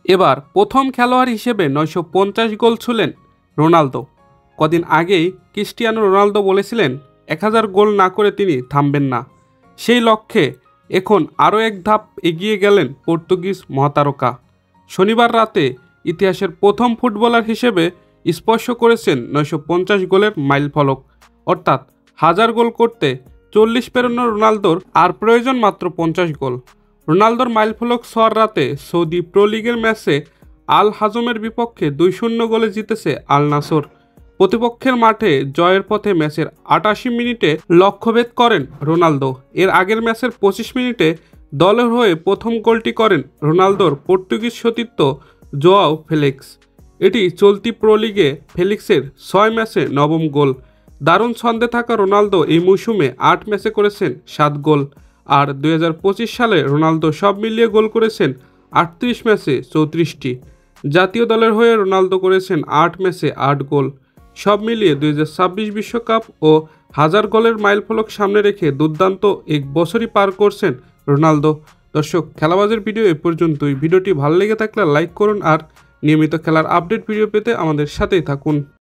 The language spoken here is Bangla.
এবার প্রথম খেলোয়াড় হিসেবে 950 গোল ছুঁলেন রোনালদো। কদিন আগেই ক্রিস্টিয়ানো রোনালদো বলেছিলেন 1000 গোল না করে তিনি থামবেন না। সেই লক্ষ্যে এখন আরও এক ধাপ এগিয়ে গেলেন পর্তুগিজ মহাতারকা। শনিবার রাতে ইতিহাসের প্রথম ফুটবলার হিসেবে স্পর্শ করেছেন 950 গোলের মাইলফলক। অর্থাৎ 1000 গোল করতে 40 পেরোনো রোনালদোর আর প্রয়োজন মাত্র 50 গোল। রোনালদোর মাইলফলক ছোঁয়ার রাতে সৌদি প্রো লিগের ম্যাচে আল হাজমের বিপক্ষে 2-0 গোলে জিতেছে আল নাসর। প্রতিপক্ষের মাঠে জয়ের পথে ম্যাচের 88 মিনিটে লক্ষ্যভেদ করেন রোনালদো। এর আগের ম্যাচের 25 মিনিটে দলের হয়ে প্রথম গোলটি করেন রোনালদোর পর্তুগিজ সতীর্থ জোয়াও ফেলিক্স। এটি চলতি প্রো লিগে ফেলিক্সের 6 ম্যাচে নবম গোল। দারুণ ছন্দে থাকা রোনালদো এই মৌসুমে 8 ম্যাচে করেছেন 7 গোল। আর 2025 সালে রোনালদো সব মিলিয়ে গোল করেছেন 38 ম্যাচে 34টি। জাতীয় দলের হয়ে রোনালদো করেছেন 8 ম্যাচে 8 গোল। সব মিলিয়ে 2026 বিশ্বকাপ ও 1000 গোলের মাইলফলক সামনে রেখে দুর্দান্ত এক বছরই পার করছেন রোনালদো। দর্শক, খেলাবাজের ভিডিও এ পর্যন্তই। ভিডিওটি ভালো লেগে থাকলে লাইক করুন আর নিয়মিত খেলার আপডেট ভিডিও পেতে আমাদের সাথেই থাকুন।